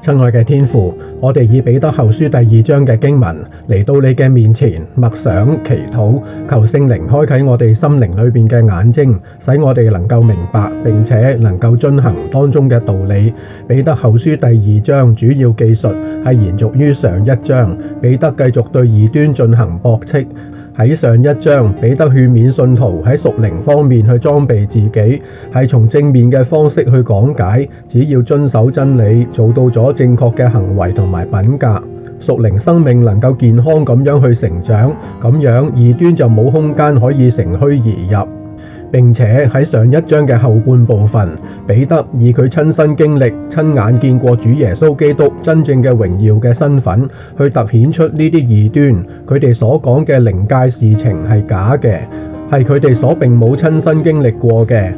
親愛嘅天父，我哋以彼得後書第2章嘅經文嚟到你嘅面前默想祈禱，求聖靈開啟我哋心靈裏邊嘅眼睛，使我哋能夠明白並且能夠遵行當中嘅道理。彼得後書第2章主要記述係延續於上一章，彼得繼續對異端進行駁斥。喺上一章，彼得勸勉信徒喺屬靈方面去裝備自己，係從正面嘅方式去講解，只要遵守真理，做到咗正確嘅行為同埋品格，屬靈生命能夠健康咁樣去成長，咁樣異端就冇空間可以乘虛而入。並且喺上一章嘅後半部分，彼得以佢親身經歷、親眼見過主耶穌基督真正嘅榮耀嘅身份，去突顯出呢啲異端佢哋所講嘅靈界事情係假嘅，係佢哋所並冇親身經歷過嘅。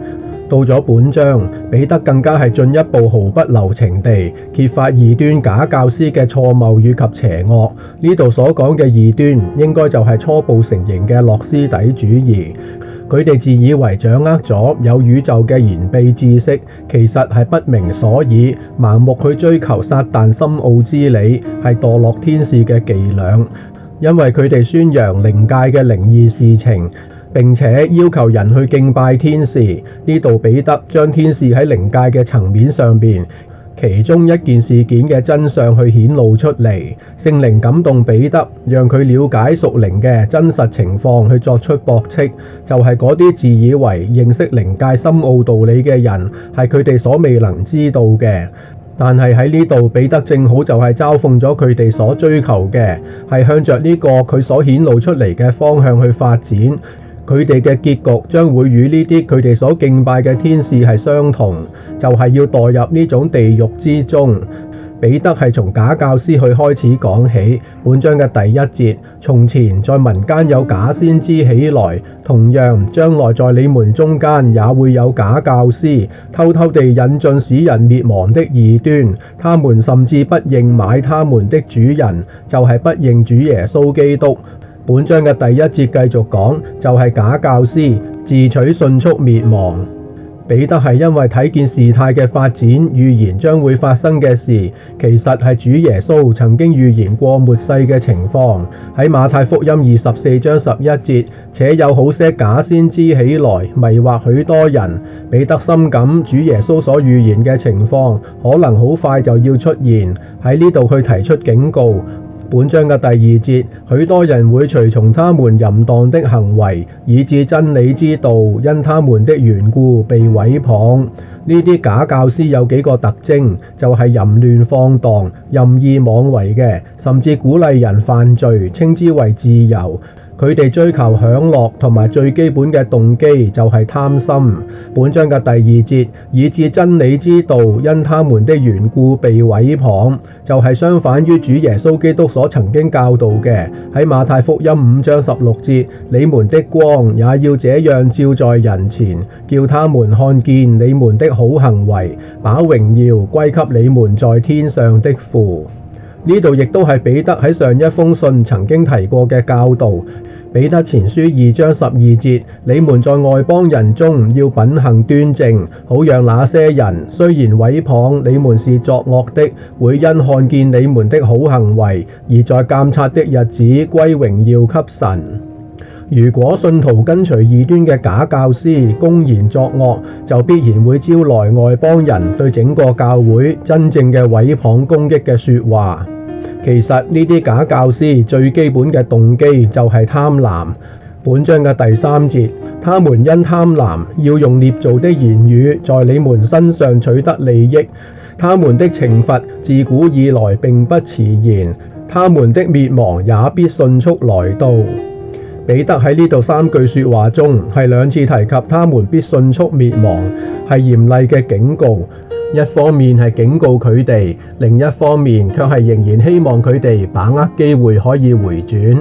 到咗本章，彼得更加係進一步毫不留情地揭發異端假教師嘅錯謬與及邪惡。呢度所講嘅異端，應該就係初步成型嘅諾斯底主義。佢哋自以為掌握咗有宇宙嘅言秘知識，其實係不明所以，盲目去追求撒旦深奧之理，係墮落天使嘅伎倆。因為佢哋宣揚靈界嘅靈異事情，並且要求人去敬拜天使。呢度彼得將天使喺靈界嘅層面上邊其中一件事件嘅真相去顯露出嚟，聖靈感動彼得，讓佢了解屬靈嘅真實情況，去作出駁斥。就係嗰啲自以為認識靈界深奧道理嘅人，係佢哋所未能知道嘅。但係喺呢度，彼得正好就係嘲諷咗佢哋所追求嘅，係向着呢個佢所顯露出嚟嘅方向去發展。佢哋嘅結局將會與呢啲佢哋所敬拜嘅天使係相同，就係要墮入呢種地獄之中。彼得係從假教師去開始講起，本章嘅第1節，從前在民間有假先知起來，同樣將來在你們中間也會有假教師，偷偷地引進使人滅亡的異端，他們甚至不認買他們的主人，就係不認主耶穌基督。本章嘅第1節繼續講，就係假教師自取迅速滅亡。彼得係因為睇見事態嘅發展，預言將會發生嘅事，其實係主耶穌曾經預言過末世嘅情況。喺馬太福音24章11節，且有好些假先知起來，迷惑許多人。彼得深感主耶穌所預言嘅情況可能好快就要出現，喺呢度去提出警告。本章嘅第2節，許多人會隨從他們淫蕩的行為，以致真理之道因他們的緣故被毀謗。呢啲假教師有幾個特徵，就係淫亂放蕩、任意妄為嘅，甚至鼓勵人犯罪，稱之為自由。佢哋追求享樂同埋最基本嘅動機就係貪心。本章嘅第2節，以致真理之道因他們的緣故被毀謗，就係相反於主耶穌基督所曾經教導嘅。喺馬太福音5章16節，你們的光也要這樣照在人前，叫他們看見你們的好行為，把榮耀歸給你們在天上的父。呢度亦都係彼得喺上一封信曾經提過嘅教導。彼得前書2章12節，你們在外邦人中要品行端正，好讓那些人雖然毀謗你們是作惡的，會因看見你們的好行為，而在監察的日子歸榮耀給神。如果信徒跟隨異端嘅假教師公然作惡，就必然會招來外邦人對整個教會真正嘅毀謗攻擊嘅說話。其實呢啲假教師最基本嘅動機就係貪婪。本章嘅第3節，他們因貪婪要用捏造的言語在你們身上取得利益，他們的懲罰自古以來並不遲延，他們的滅亡也必迅速來到。彼得喺呢度3句說話中係2次提及他們必迅速滅亡，係嚴厲嘅警告。一方面係警告佢哋，另一方面卻係仍然希望佢哋把握機會可以回轉。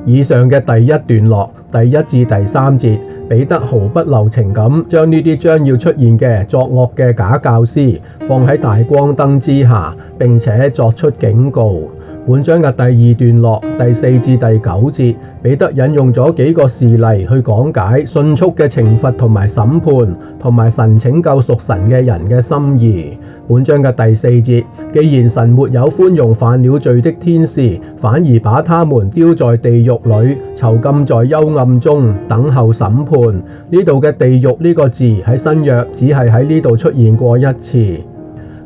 以上嘅第1段落第1至第3節，彼得毫不留情咁將呢啲將要出現嘅作惡嘅假教師放喺大光燈之下，並且作出警告。本章嘅第2段落第4至第9節，彼得引用咗幾個事例去講解迅速嘅懲罰同埋審判，同埋神拯救屬神嘅人嘅心意。本章嘅第4節，既然神沒有寬容犯了罪的天使，反而把他們丟在地獄裏，囚禁在幽暗中，等候審判。呢度嘅地獄呢個字喺新約只係喺呢度出現過一次，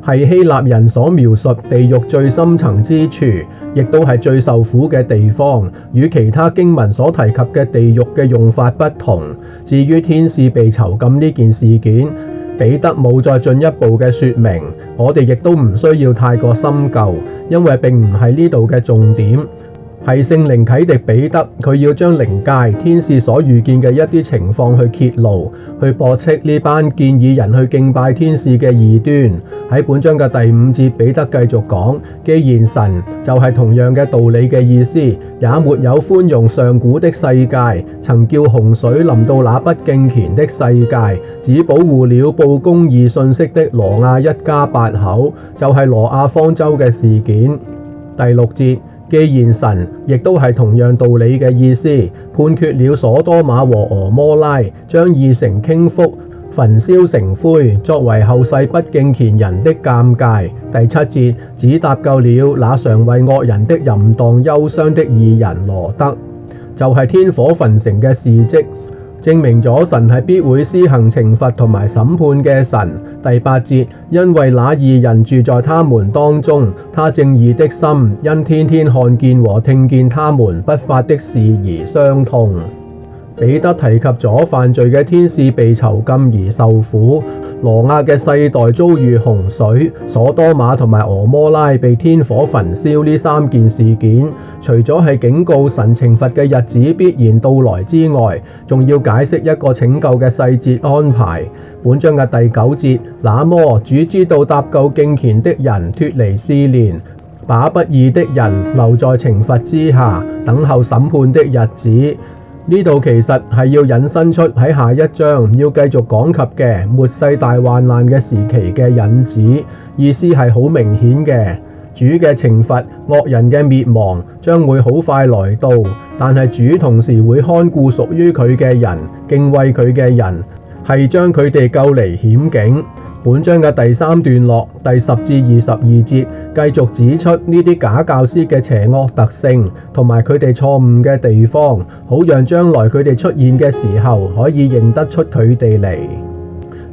係希臘人所描述地獄最深層之處，亦都係最受苦嘅地方，與其他經文所提及嘅地獄嘅用法不同。至於天使被囚禁呢件事件，彼得冇再進一步嘅說明，我哋亦都唔需要太過深究，因為並唔係呢度嘅重點。係聖靈啟迪彼得，佢要將靈界天使所遇見嘅一啲情況去揭露，去駁斥呢班建議人去敬拜天使嘅異端。喺本章嘅第5節，彼得繼續講，既然神就係同樣嘅道理嘅意思，也沒有寬容上古的世界，曾叫洪水臨到那不敬虔的世界，只保護了報公義信息的挪亞一家8口，就係挪亞方舟嘅事件。第6節，既然神亦都係同樣道理嘅意思，判決了所多瑪和俄摩拉，將2城傾覆，焚燒成灰，作為後世不敬虔人的鑑戒。第7節，只搭救了那常為惡人的淫蕩憂傷的義人羅德，就係天火焚城嘅事蹟，證明咗神係必會施行懲罰同埋審判嘅神。第8節，因為那義人住在他們當中，他正義的心因天天看見和聽見他們不法的事而傷痛。彼得提及咗犯罪嘅天使被囚禁而受苦，挪亞嘅世代遭遇洪水，所多瑪同埋俄摩拉被天火焚燒呢3件事件，除咗係警告神懲罰嘅日子必然到來之外，仲要解釋一個拯救嘅細節安排。本章嘅第9節，那麼主知道搭救敬虔的人脫離試煉，把不義的人留在懲罰之下，等候審判的日子。呢度其實係要引申出喺下一章要繼續講及嘅末世大患難嘅時期嘅引子，意思係好明顯嘅。主嘅懲罰、惡人嘅滅亡將會好快來到，但係主同時會看顧屬於佢嘅人、敬畏佢嘅人，係將佢哋救離險境。本章嘅第3段落第10至22節繼續指出呢啲假教師嘅邪惡特性同埋佢哋錯誤嘅地方，好讓將來佢哋出現嘅時候可以認得出佢哋嚟。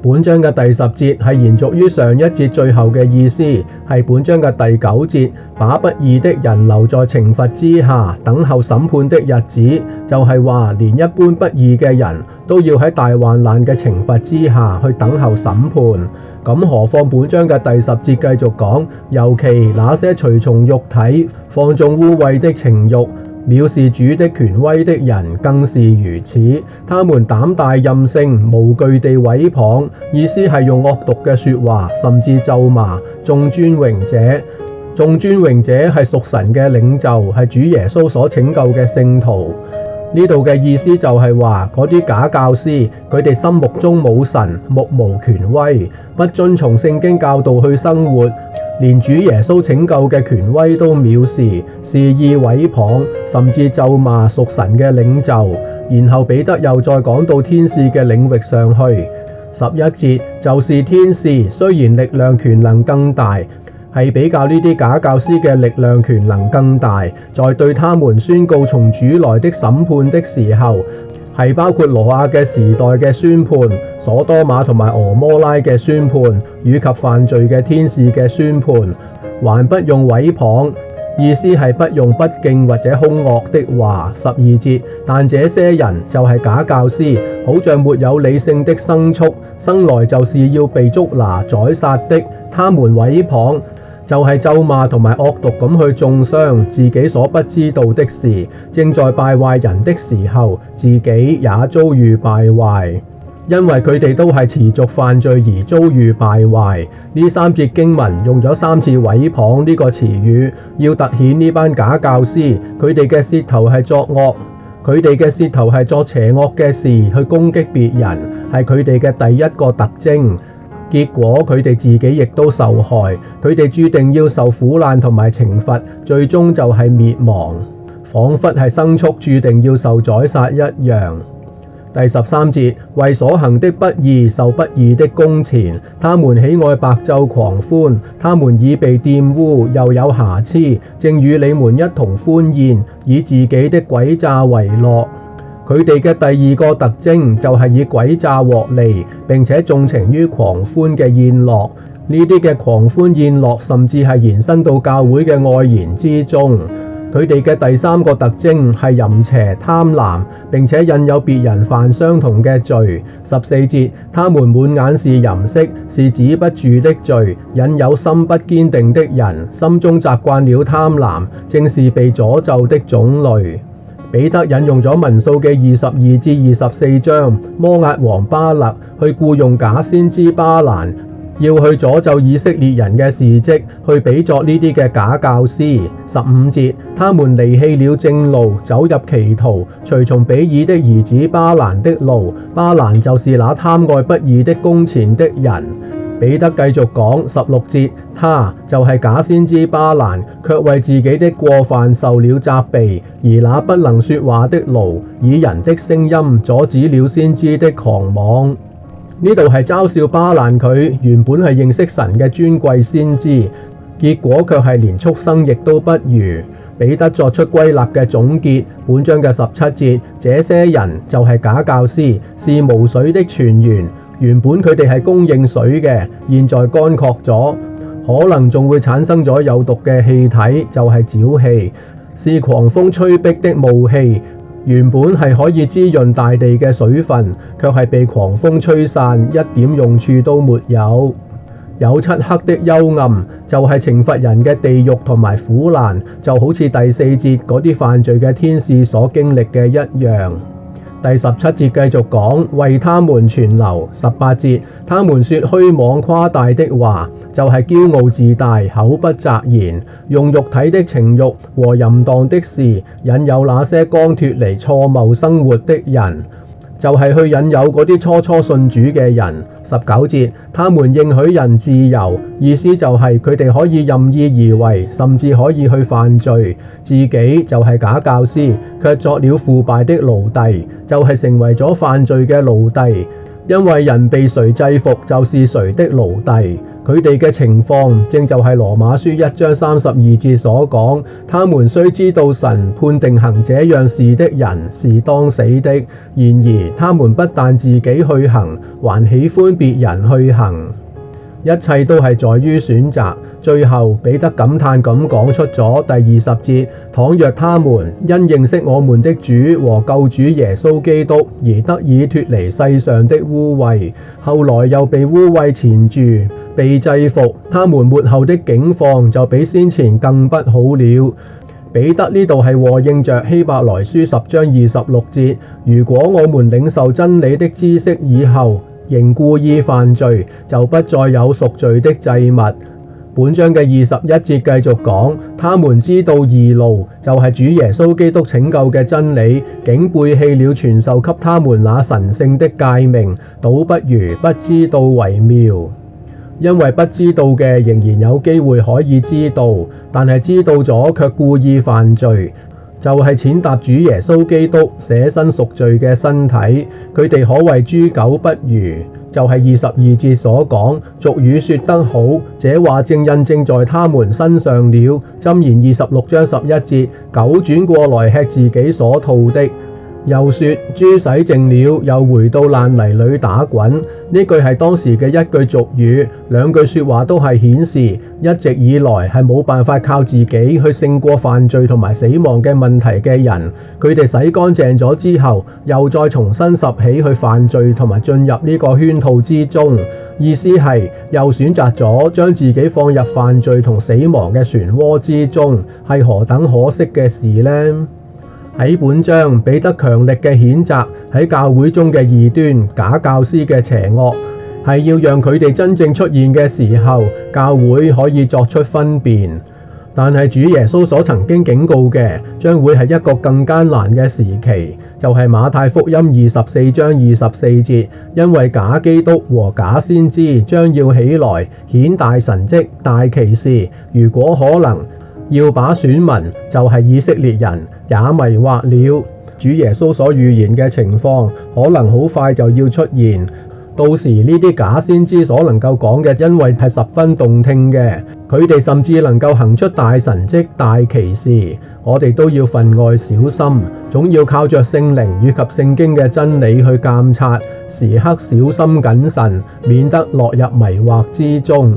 本章嘅第10節係延續於上一節最後嘅意思，係本章嘅第9節，把不義的人留在懲罰之下，等候審判的日子，就係話連一般不義嘅人都要喺大患難嘅懲罰之下去等候審判。咁何況本章嘅第10節繼續講，尤其那些隨從肉體、放縱污穢的情慾、藐視主的權威的人更是如此，他們膽大任性，無懼地毀謗，意思係用惡毒嘅說話，甚至咒罵眾尊榮者。眾尊榮者係屬神嘅領袖，係主耶穌所拯救嘅聖徒。呢度嘅意思就係話嗰啲假教師，佢哋心目中冇神，目無權威，不遵從聖經教導去生活，連主耶穌拯救嘅權威都藐視，肆意毀謗，甚至咒罵屬神嘅領袖。然後彼得又再講到天使嘅領域上去，11節，就是天使雖然力量權能更大，係比較呢啲假教師嘅力量權能更大，在對他們宣告從主來的審判的時候，係包括挪亞嘅時代嘅宣判、所多瑪同埋俄摩拉嘅宣判，以及犯罪嘅天使嘅宣判，還不用毀謗，意思係不用不敬或者兇惡的話。12節，但這些人就係假教師，好像沒有理性的牲畜，生來就是要被捉拿宰殺的，他們毀謗就係咒罵同埋惡毒咁去中傷自己所不知道的事，正在敗壞人的時候，自己也遭遇敗壞，因為佢哋都係持續犯罪而遭遇敗壞。呢3節經文用咗3次毀謗呢個詞語，要凸顯呢班假教師佢哋嘅舌頭係作惡，佢哋嘅舌頭係作邪惡嘅事去攻擊別人，係佢哋嘅第一個特徵。結果佢哋自己亦都受害，佢哋注定要受苦難同埋懲罰，最終就係滅亡，彷彿係牲畜注定要受宰殺一樣。第13節，為所行的不義受不義的工錢，他們喜愛白晝狂歡，他們已被玷污，又有瑕疵，正與你們一同歡宴，以自己的詭詐為樂。佢哋嘅第二個特徵就係以詭詐獲利，並且縱情於狂歡嘅宴樂。呢啲嘅狂歡宴樂甚至係延伸到教會嘅愛筵之中。佢哋嘅第三個特徵係淫邪貪婪，並且引誘別人犯相同嘅罪。14節，他們滿眼是淫色，是止不住的罪，引誘心不堅定的人，心中習慣了貪婪，正是被詛咒的種類。彼得引用咗民數記22至24章，摩押王巴勒去僱用假先知巴蘭，要去詛咒以色列人嘅事蹟，去比作呢啲嘅假教師。15節，他們離棄了正路，走入歧途，隨從比爾的兒子巴蘭的路。巴蘭就是那貪愛不義的工錢的人。彼得繼續講16節，他就係假先知巴蘭，卻為自己的過犯受了責備，而那不能說話的驢，以人的聲音阻止了先知的狂妄。呢度係嘲笑巴蘭，佢原本係認識神嘅尊貴先知，結果卻係連畜生亦都不如。彼得作出歸納嘅總結，本章嘅17節，這些人就係假教師，是無水的泉源。原本佢哋係供應水嘅，現在乾涸咗，可能仲會產生咗有毒嘅氣體，就係沼氣，是狂風吹逼的霧氣。原本係可以滋潤大地嘅水分，卻係被狂風吹散，一點用處都沒有。有漆黑的幽暗，就係懲罰人嘅地獄同埋苦難，就好似第4節嗰啲犯罪嘅天使所經歷嘅一樣。第17節繼續講，為他們存留。18節，他們說虛妄誇大的話，就係驕傲自大，口不擇言，用肉體的情慾和淫蕩的事，引誘那些剛脫離錯謬生活的人，就係去引誘嗰啲初初信主嘅人。19節，他們應許人自由，意思就係佢哋可以任意而為，甚至可以去犯罪，自己就係假教師，卻作了腐敗的奴隸，就係成為咗犯罪嘅奴隸。因為人被誰制服，就是誰的奴隸。佢哋嘅情況正就係羅馬書1章32節所講，他們雖知道神判定行這樣事的人是當死的，然而他們不但自己去行，還喜歡別人去行。一切都係在於選擇。最後彼得感嘆咁講出咗第20節，倘若他們因認識我們的主和救主耶穌基督而得以脫離世上的污穢，後來又被污穢纏住，被制服，他們末後的境況就比先前更不好了。彼得呢度係和應着希伯來書10章26節，如果我們領受真理的知識以後，仍故意犯罪，就不再有贖罪的祭物。本章嘅21節繼續講，他們知道義路，就係主耶穌基督拯救嘅真理，竟背棄了傳授給他們那神聖的誡命，倒不如不知道為妙。因為不知道嘅仍然有機會可以知道，但係知道咗卻故意犯罪，就係踐踏主耶穌基督捨身贖罪嘅身體，佢哋可謂豬狗不如。就係22節所講，俗語說得好，這話正印證在他們身上了。箴言26章11節，狗轉過來吃自己所吐的。又說豬洗淨了，又回到爛泥裏打滾。呢句係當時嘅一句俗語，兩句說話都係顯示一直以來係冇辦法靠自己去勝過犯罪同埋死亡嘅問題嘅人，佢哋洗乾淨咗之後，又再重新拾起去犯罪同埋進入呢個圈套之中。意思係又選擇咗將自己放入犯罪同死亡嘅漩渦之中，係何等可惜嘅事呢？喺本章彼得強力嘅譴責喺教會中嘅異端假教師嘅邪惡，係要讓佢哋真正出現嘅時候，教會可以作出分辨。但係主耶穌所曾經警告嘅，將會係一個更艱難嘅時期，就係馬太福音24章24節，因為假基督和假先知將要起來，顯大神蹟、大奇事，如果可能，要把選民就係以色列人也迷惑了。主耶穌所預言嘅情況可能好快就要出現。到時呢啲假先知所能夠講嘅，因為係十分動聽嘅，佢哋甚至能夠行出大神蹟、大奇事，我哋都要分外小心，總要靠着聖靈以及聖經嘅真理去監察，時刻小心謹慎，免得落入迷惑之中。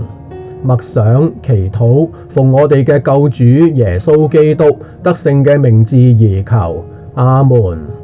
默想祈禱，奉我哋嘅救主耶穌基督得勝嘅名字而求，阿門。